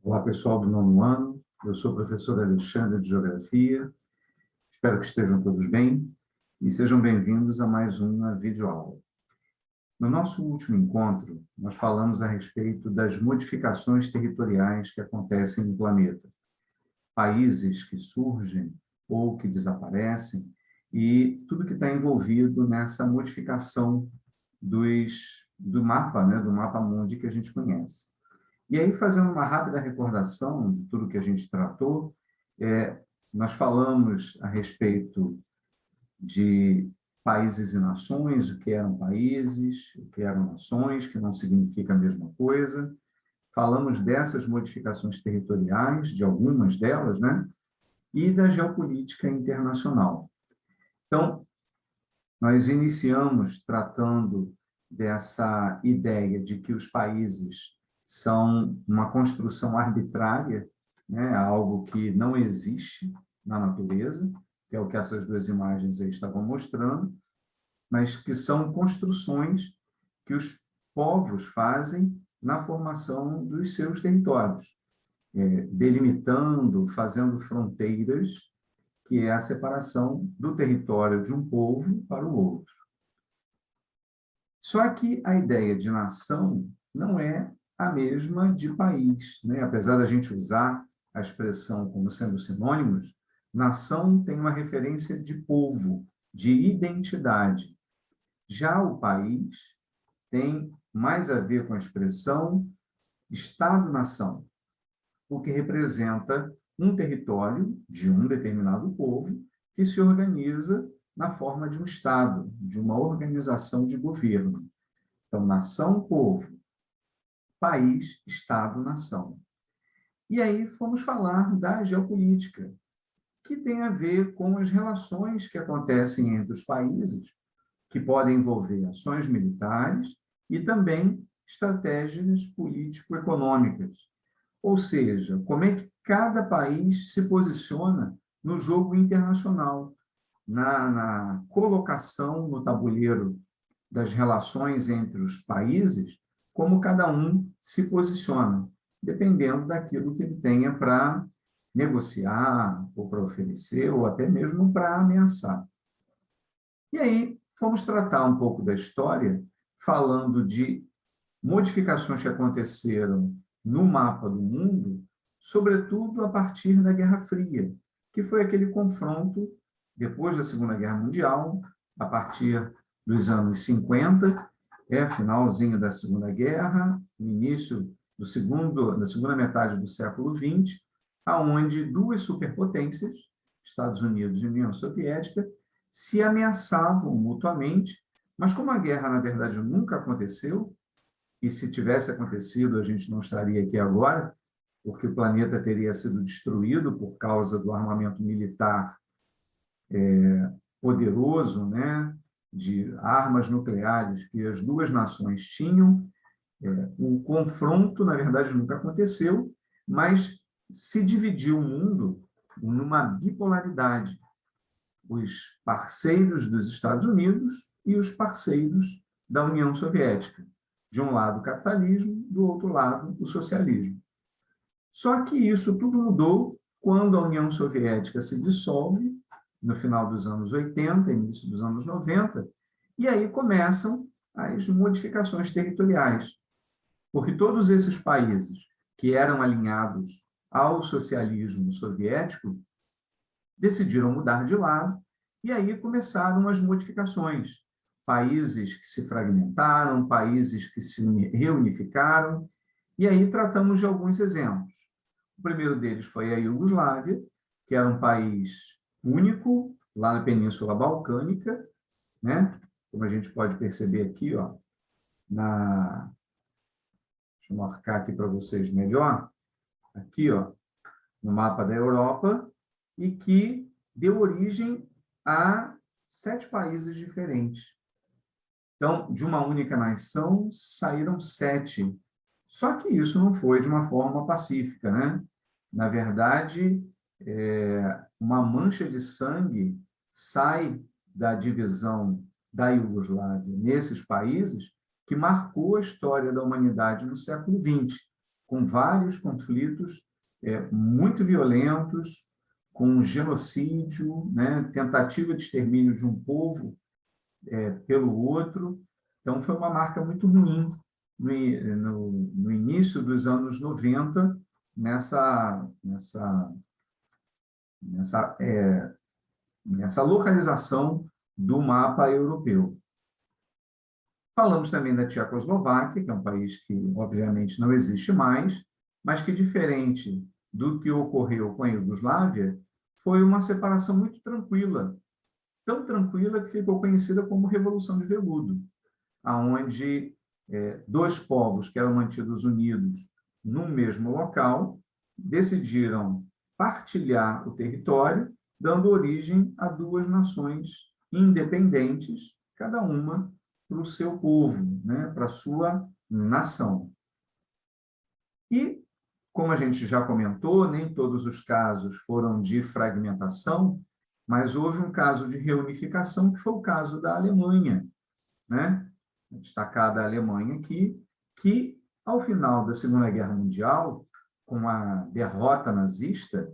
Olá, pessoal do nono ano. Eu sou o professor Alexandre de Geografia. Espero que estejam todos bem e sejam bem-vindos a mais uma videoaula. No nosso último encontro, nós falamos a respeito das modificações territoriais que acontecem no planeta. Países que surgem ou que desaparecem e tudo que está envolvido nessa modificação do mapa, né, do mapa mundi que a gente conhece. E aí, fazendo uma rápida recordação de tudo que a gente tratou, nós falamos a respeito de países e nações, o que eram países, o que eram nações, que não significa a mesma coisa. Falamos dessas modificações territoriais, de algumas delas, né? E da geopolítica internacional. Então, nós iniciamos tratando dessa ideia de que os países são uma construção arbitrária, né? Algo que não existe na natureza, que é o que essas duas imagens aí estavam mostrando, mas que são construções que os povos fazem na formação dos seus territórios, delimitando, fazendo fronteiras, que é a separação do território de um povo para o outro. Só que a ideia de nação não é a mesma de país, né? Apesar da gente usar a expressão como sendo sinônimos, nação tem uma referência de povo, de identidade. Já o país tem mais a ver com a expressão Estado-nação, o que representa um território de um determinado povo que se organiza na forma de um Estado, de uma organização de governo. Então, nação, povo, país, Estado, nação. E aí fomos falar da geopolítica, que tem a ver com as relações que acontecem entre os países, que podem envolver ações militares e também estratégias político-econômicas. Ou seja, como é que cada país se posiciona no jogo internacional, na colocação no tabuleiro das relações entre os países, como cada um se posiciona, dependendo daquilo que ele tenha para negociar, ou para oferecer, ou até mesmo para ameaçar. E aí, fomos tratar um pouco da história, falando de modificações que aconteceram no mapa do mundo, sobretudo a partir da Guerra Fria, que foi aquele confronto depois da Segunda Guerra Mundial, a partir dos anos 50, finalzinho da Segunda Guerra, início da segunda metade do século XX, aonde duas superpotências, Estados Unidos e União Soviética, se ameaçavam mutuamente, mas como a guerra, na verdade, nunca aconteceu, e se tivesse acontecido, a gente não estaria aqui agora, porque o planeta teria sido destruído por causa do armamento militar poderoso, né, de armas nucleares que as duas nações tinham. O confronto, na verdade, nunca aconteceu, mas se dividiu o mundo numa bipolaridade. Os parceiros dos Estados Unidos e os parceiros da União Soviética. De um lado, o capitalismo, do outro lado, o socialismo. Só que isso tudo mudou quando a União Soviética se dissolve, no final dos anos 80, início dos anos 90, e aí começam as modificações territoriais, porque todos esses países que eram alinhados ao socialismo soviético decidiram mudar de lado, e aí começaram as modificações. Países que se fragmentaram, países que se reunificaram, e aí tratamos de alguns exemplos. O primeiro deles foi a Iugoslávia, que era um país único, lá na Península Balcânica, né? Como a gente pode perceber aqui, ó, deixa eu marcar aqui para vocês melhor, aqui, ó, no mapa da Europa, e que deu origem a 7 países diferentes. Então, de uma única nação, saíram 7. Só que isso não foi de uma forma pacífica, né? Na verdade, uma mancha de sangue sai da divisão da Iugoslávia nesses países que marcou a história da humanidade no século XX, com vários conflitos muito violentos, com genocídio, né, tentativa de extermínio de um povo pelo outro. Então, foi uma marca muito ruim no início dos anos 90, nessa localização do mapa europeu. Falamos também da Tchecoslováquia, que é um país que, obviamente, não existe mais, mas que, diferente do que ocorreu com a Iugoslávia, foi uma separação muito tranquila, tão tranquila que ficou conhecida como Revolução de Veludo, onde dois povos que eram mantidos unidos no mesmo local decidiram partilhar o território, dando origem a duas nações independentes, cada uma para o seu povo, né, para a sua nação. E, como a gente já comentou, nem todos os casos foram de fragmentação, mas houve um caso de reunificação, que foi o caso da Alemanha, né? Destacada a Alemanha aqui, que, ao final da Segunda Guerra Mundial, com a derrota nazista,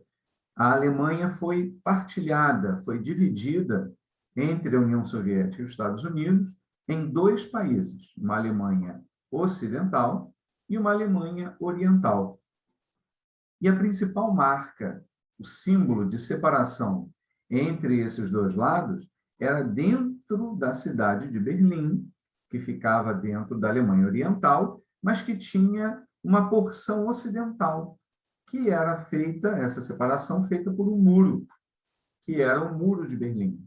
a Alemanha foi partilhada, foi dividida entre a União Soviética e os Estados Unidos em dois países, uma Alemanha ocidental e uma Alemanha oriental. E a principal marca, o símbolo de separação entre esses dois lados, era dentro da cidade de Berlim, que ficava dentro da Alemanha Oriental, mas que tinha uma porção ocidental, que era feita, essa separação feita por um muro, que era o Muro de Berlim.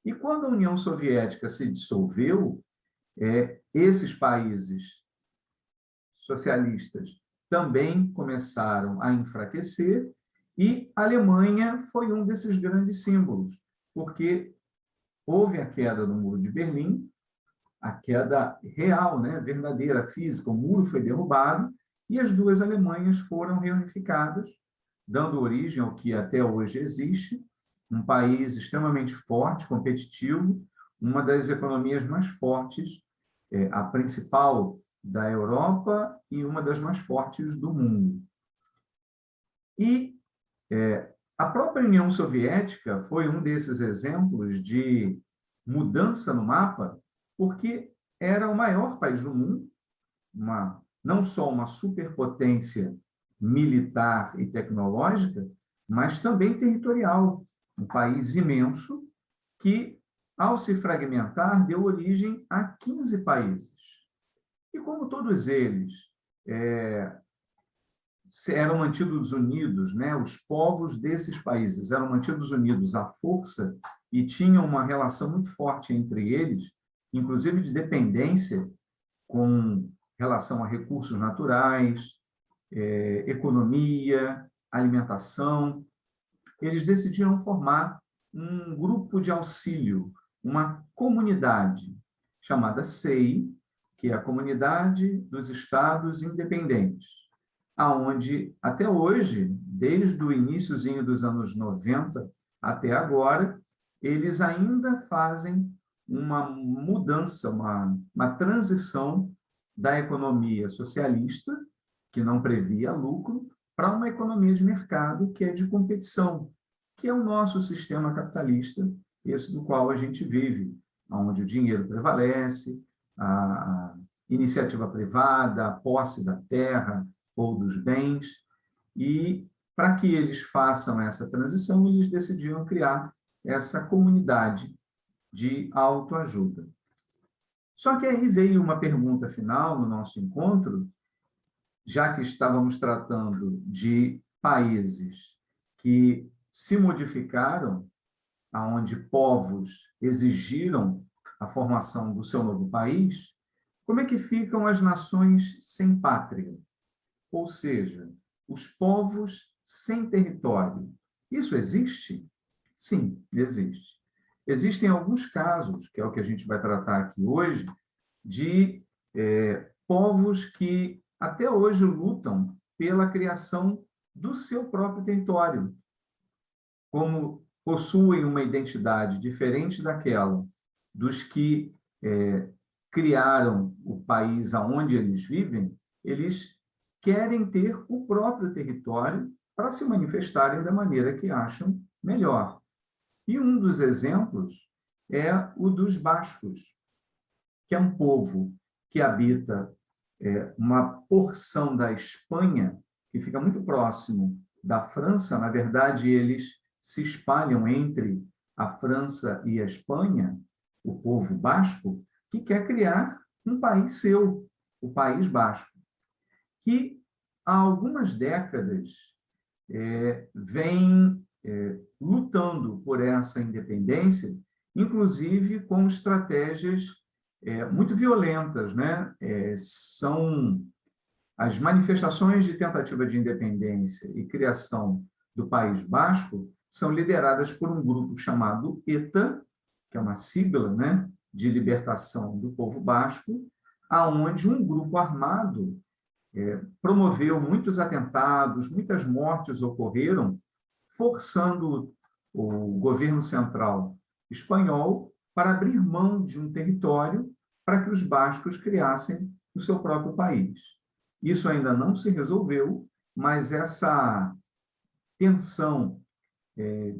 E quando a União Soviética se dissolveu, esses países socialistas também começaram a enfraquecer, e a Alemanha foi um desses grandes símbolos, porque houve a queda do Muro de Berlim, a queda real, né, verdadeira, física, o muro foi derrubado, e as duas Alemanhas foram reunificadas, dando origem ao que até hoje existe, um país extremamente forte, competitivo, uma das economias mais fortes, a principal da Europa e uma das mais fortes do mundo. E a própria União Soviética foi um desses exemplos de mudança no mapa, porque era o maior país do mundo, não só uma superpotência militar e tecnológica, mas também territorial, um país imenso que, ao se fragmentar, deu origem a 15 países. E como todos eles eram mantidos unidos, né? Os povos desses países eram mantidos unidos à força e tinham uma relação muito forte entre eles, inclusive de dependência com relação a recursos naturais, economia, alimentação. Eles decidiram formar um grupo de auxílio, uma comunidade chamada SEI, que é a Comunidade dos Estados Independentes, aonde até hoje, desde o iniciozinho dos anos 90 até agora, eles ainda fazem uma mudança, uma transição da economia socialista, que não previa lucro, para uma economia de mercado que é de competição, que é o nosso sistema capitalista, esse do qual a gente vive, onde o dinheiro prevalece, a iniciativa privada, a posse da terra ou dos bens, e para que eles façam essa transição, eles decidiram criar essa comunidade de autoajuda. Só que aí veio uma pergunta final no nosso encontro, já que estávamos tratando de países que se modificaram, aonde povos exigiram a formação do seu novo país, como é que ficam as nações sem pátria? Ou seja, os povos sem território. Isso existe? Sim, existe. Existem alguns casos, que é o que a gente vai tratar aqui hoje, de povos que até hoje lutam pela criação do seu próprio território. Como possuem uma identidade diferente daquela dos que criaram o país aonde eles vivem, eles querem ter o próprio território para se manifestarem da maneira que acham melhor. E um dos exemplos é o dos bascos, que é um povo que habita uma porção da Espanha, que fica muito próximo da França. Na verdade, eles se espalham entre a França e a Espanha, o povo basco, que quer criar um país seu, o País Basco, que há algumas décadas vem lutando por essa independência, inclusive com estratégias muito violentas, né? São as manifestações de tentativa de independência e criação do País Basco são lideradas por um grupo chamado ETA, que é uma sigla, né, de libertação do povo basco, aonde um grupo armado promoveu muitos atentados, muitas mortes ocorreram, forçando o governo central espanhol para abrir mão de um território para que os bascos criassem o seu próprio país. Isso ainda não se resolveu, mas essa tensão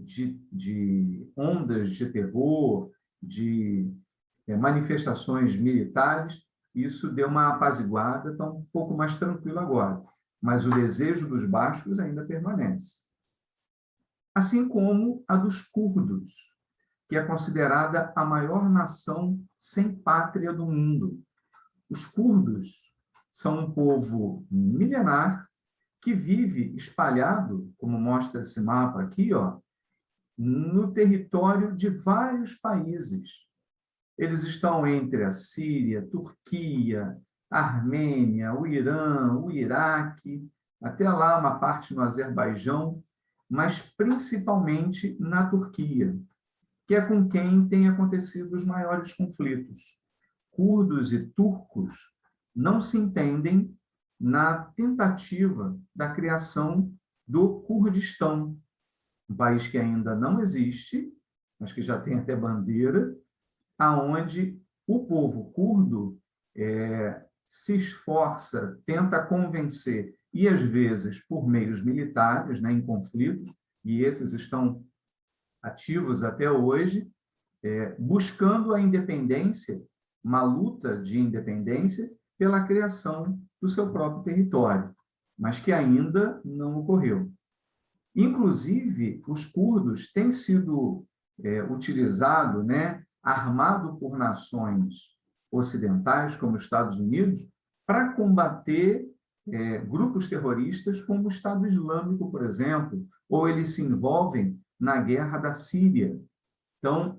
de ondas de terror, de manifestações militares, isso deu uma apaziguada, está um pouco mais tranquilo agora. Mas o desejo dos bascos ainda permanece. Assim como a dos curdos, que é considerada a maior nação sem pátria do mundo. Os curdos são um povo milenar que vive espalhado, como mostra esse mapa aqui, ó, no território de vários países. Eles estão entre a Síria, Turquia, Armênia, o Irã, o Iraque, até lá uma parte no Azerbaijão, mas principalmente na Turquia, que é com quem têm acontecido os maiores conflitos. Curdos e turcos não se entendem na tentativa da criação do Kurdistão, um país que ainda não existe, mas que já tem até bandeira, aonde o povo curdo se esforça, tenta convencer, e às vezes por meios militares, né, em conflitos, e esses estão ativos até hoje, buscando a independência, uma luta de independência pela criação do seu próprio território, mas que ainda não ocorreu. Inclusive, os curdos têm sido utilizados, né, armado por nações ocidentais, como os Estados Unidos, para combater grupos terroristas como o Estado Islâmico, por exemplo, ou eles se envolvem na guerra da Síria. Então,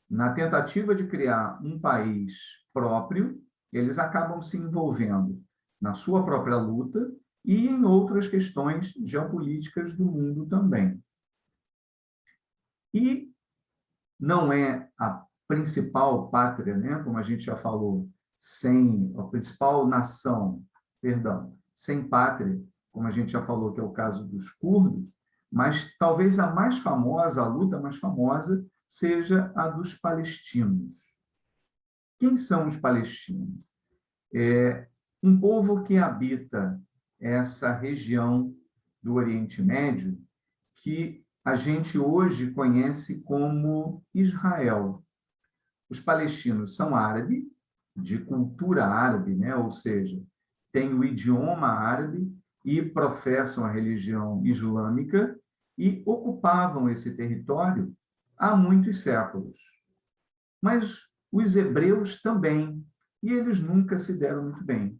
na tentativa de criar um país próprio, eles acabam se envolvendo na sua própria luta e em outras questões geopolíticas do mundo também. E não é a principal pátria, né, como a gente já falou, a principal nação, perdão, sem pátria, como a gente já falou, que é o caso dos curdos, mas talvez a mais famosa, a luta mais famosa, seja a dos palestinos. Quem são os palestinos? Um povo que habita essa região do Oriente Médio, que a gente hoje conhece como Israel. Os palestinos são árabes, de cultura árabe, né? Ou seja, têm o idioma árabe e professam a religião islâmica e ocupavam esse território há muitos séculos. Mas os hebreus também, e eles nunca se deram muito bem.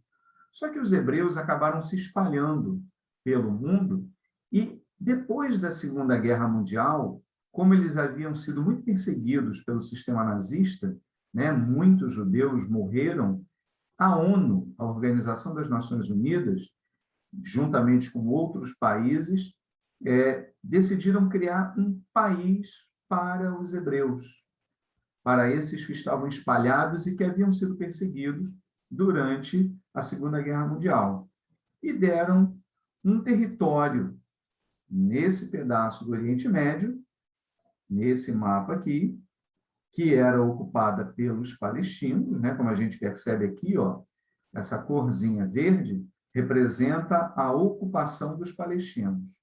Só que os hebreus acabaram se espalhando pelo mundo e, depois da Segunda Guerra Mundial, como eles haviam sido muito perseguidos pelo sistema nazista, né, muitos judeus morreram, a ONU, a Organização das Nações Unidas, juntamente com outros países, decidiram criar um país para os hebreus, para esses que estavam espalhados e que haviam sido perseguidos durante a Segunda Guerra Mundial. E deram um território nesse pedaço do Oriente Médio, nesse mapa aqui, que era ocupada pelos palestinos, né? Como a gente percebe aqui, ó, essa corzinha verde, representa a ocupação dos palestinos.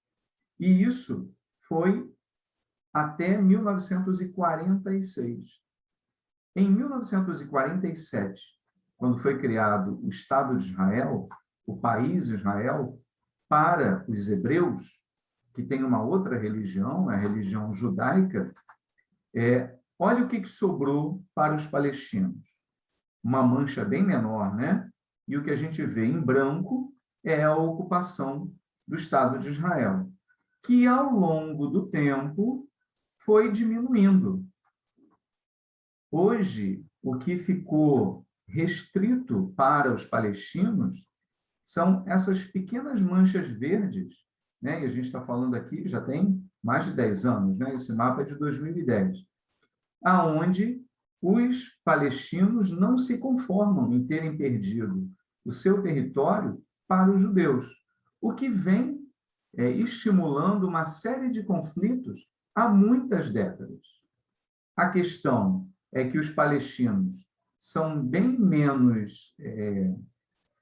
E isso foi até 1946. Em 1947, quando foi criado o Estado de Israel, o país Israel, para os hebreus, que têm uma outra religião, a religião judaica, olha o que sobrou para os palestinos. Uma mancha bem menor, né? E o que a gente vê em branco é a ocupação do Estado de Israel, que ao longo do tempo foi diminuindo. Hoje, o que ficou restrito para os palestinos são essas pequenas manchas verdes, né? E a gente está falando aqui, já tem mais de 10 anos, né? Esse mapa é de 2010, aonde os palestinos não se conformam em terem perdido o seu território para os judeus, o que vem estimulando uma série de conflitos há muitas décadas. A questão é que os palestinos são bem menos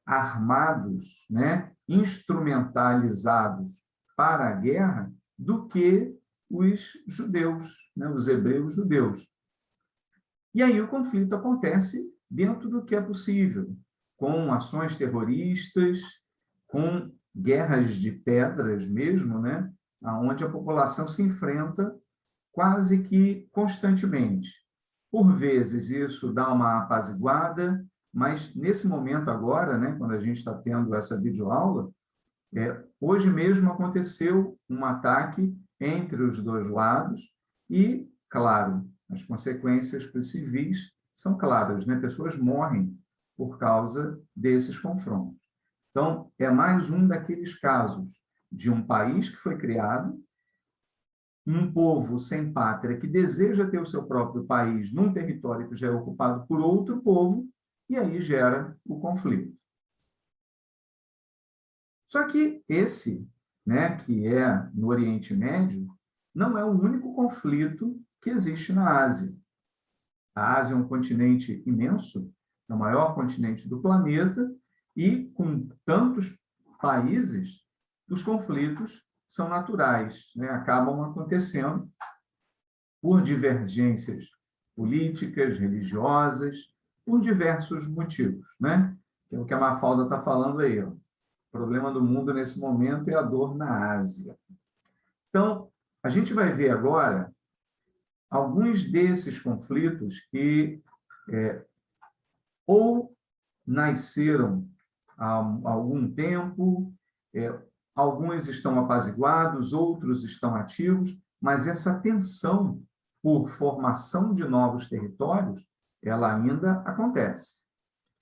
armados, né, instrumentalizados para a guerra do que os judeus, né, os hebreus judeus. E aí o conflito acontece dentro do que é possível, com ações terroristas, com guerras de pedras mesmo, né, onde a população se enfrenta quase que constantemente. Por vezes isso dá uma apaziguada, mas nesse momento agora, né, quando a gente está tendo essa videoaula, hoje mesmo aconteceu um ataque entre os dois lados e, claro, as consequências para os civis são claras, né? Pessoas morrem por causa desses confrontos. Então, é mais um daqueles casos de um país que foi criado, um povo sem pátria que deseja ter o seu próprio país num território que já é ocupado por outro povo, e aí gera o conflito. Só que esse, né, que é no Oriente Médio, não é o único conflito que existe na Ásia. A Ásia é um continente imenso, é o maior continente do planeta, e com tantos países, os conflitos são naturais, né? Acabam acontecendo por divergências políticas, religiosas, por diversos motivos, né? Que é o que a Mafalda está falando aí. Ó. O problema do mundo nesse momento é a dor na Ásia. Então, a gente vai ver agora alguns desses conflitos que ou nasceram há algum tempo, alguns estão apaziguados, outros estão ativos, mas essa tensão por formação de novos territórios, ela ainda acontece.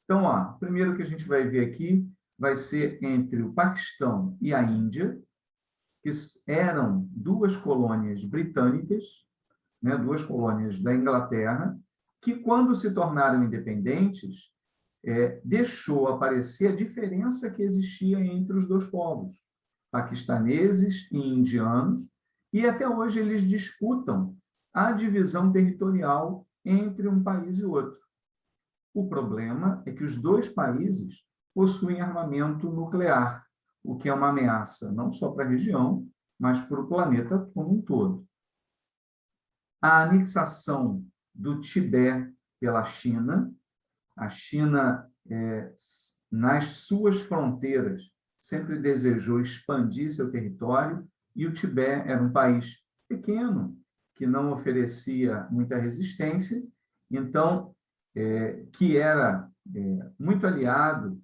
Então, ó, o primeiro que a gente vai ver aqui vai ser entre o Paquistão e a Índia, que eram duas colônias britânicas, né, duas colônias da Inglaterra, que, quando se tornaram independentes, deixou aparecer a diferença que existia entre os dois povos, paquistaneses e indianos, e até hoje eles disputam a divisão territorial entre um país e outro. O problema é que os dois países possuem armamento nuclear, o que é uma ameaça não só para a região, mas para o planeta como um todo. A anexação do Tibete pela China, a China, nas suas fronteiras, sempre desejou expandir seu território, e o Tibete era um país pequeno, que não oferecia muita resistência, então, que era muito aliado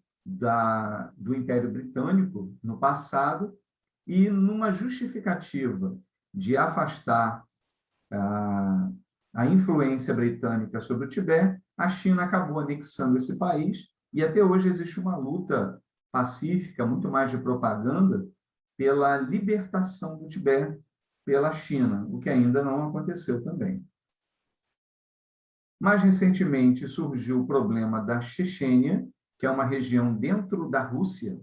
do Império Britânico no passado, e numa justificativa de afastar a influência britânica sobre o Tibete, a China acabou anexando esse país, e até hoje existe uma luta pacífica, muito mais de propaganda, pela libertação do Tibete pela China, o que ainda não aconteceu também. Mais recentemente surgiu o problema da Chechênia, que é uma região dentro da Rússia,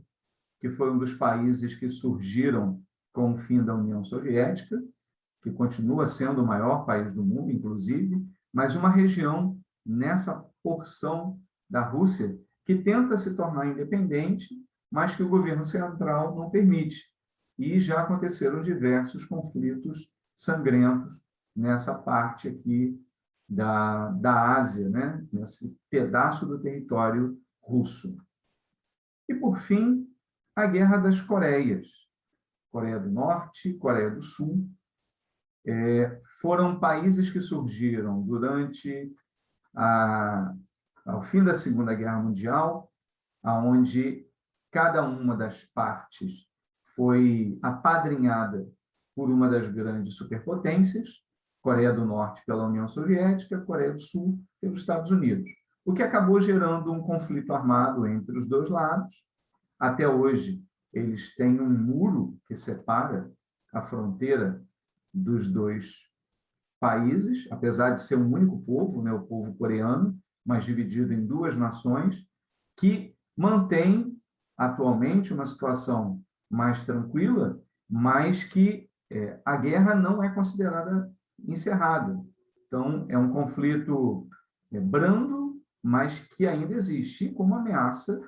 que foi um dos países que surgiram com o fim da União Soviética, que continua sendo o maior país do mundo, inclusive, mas uma região nessa porção da Rússia que tenta se tornar independente, mas que o governo central não permite. E já aconteceram diversos conflitos sangrentos nessa parte aqui da Ásia, né? Nesse pedaço do território russo. E, por fim, a Guerra das Coreias. Coreia do Norte, Coreia do Sul, foram países que surgiram durante ao fim da Segunda Guerra Mundial, onde cada uma das partes foi apadrinhada por uma das grandes superpotências, Coreia do Norte pela União Soviética, Coreia do Sul pelos Estados Unidos, o que acabou gerando um conflito armado entre os dois lados. Até hoje, eles têm um muro que separa a fronteira dos dois países, apesar de ser um único povo, né, o povo coreano, mas dividido em duas nações, que mantém atualmente uma situação mais tranquila, mas que a guerra não é considerada encerrada. Então, é um conflito brando, mas que ainda existe como ameaça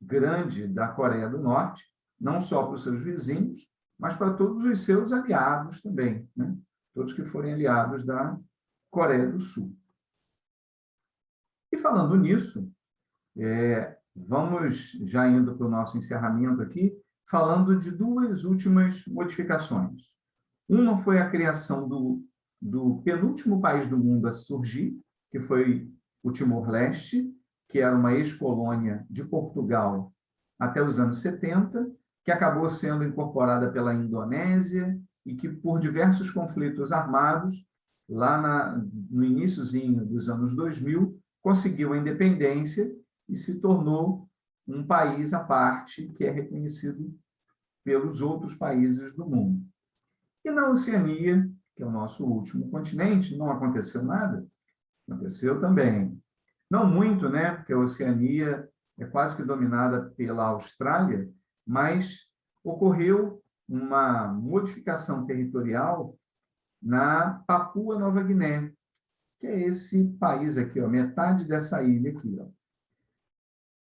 grande da Coreia do Norte, não só para os seus vizinhos, mas para todos os seus aliados também, né? Todos que forem aliados da Coreia do Sul. E falando nisso, vamos já indo para o nosso encerramento aqui, falando de duas últimas modificações. Uma foi a criação do penúltimo país do mundo a surgir, que foi o Timor-Leste, que era uma ex-colônia de Portugal até os anos 70, que acabou sendo incorporada pela Indonésia e que, por diversos conflitos armados, lá no iniciozinho dos anos 2000, conseguiu a independência e se tornou um país à parte, que é reconhecido pelos outros países do mundo. E na Oceania, que é o nosso último continente, não aconteceu nada? Aconteceu também. Não muito, né? Porque a Oceania é quase que dominada pela Austrália, mas ocorreu uma modificação territorial na Papua Nova Guiné, que é esse país aqui, ó, metade dessa ilha aqui, ó.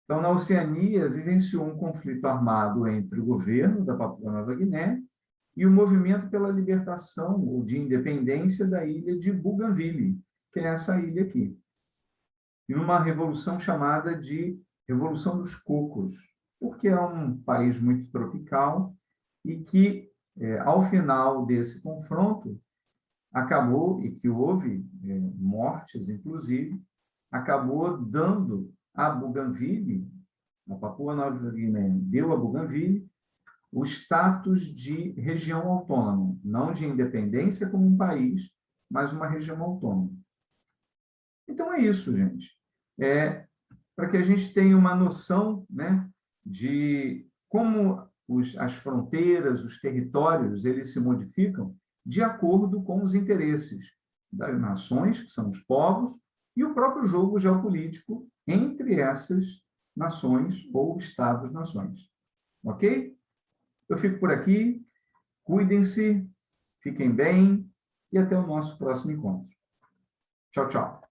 Então, na Oceania, vivenciou um conflito armado entre o governo da Papua Nova Guiné e o movimento pela libertação ou de independência da ilha de Bougainville, que é essa ilha aqui, em uma revolução chamada de Revolução dos Cocos, porque é um país muito tropical e que, ao final desse confronto, acabou, e que houve mortes, inclusive, acabou dando a Bougainville, a Papua Nova Guiné deu a Bougainville o status de região autônoma, não de independência como um país, mas uma região autônoma. Então é isso, gente. Para que a gente tenha uma noção, né, de como as fronteiras, os territórios, eles se modificam de acordo com os interesses das nações, que são os povos, e o próprio jogo geopolítico entre essas nações ou estados-nações. Ok? Eu fico por aqui. Cuidem-se, fiquem bem e até o nosso próximo encontro. Tchau, tchau.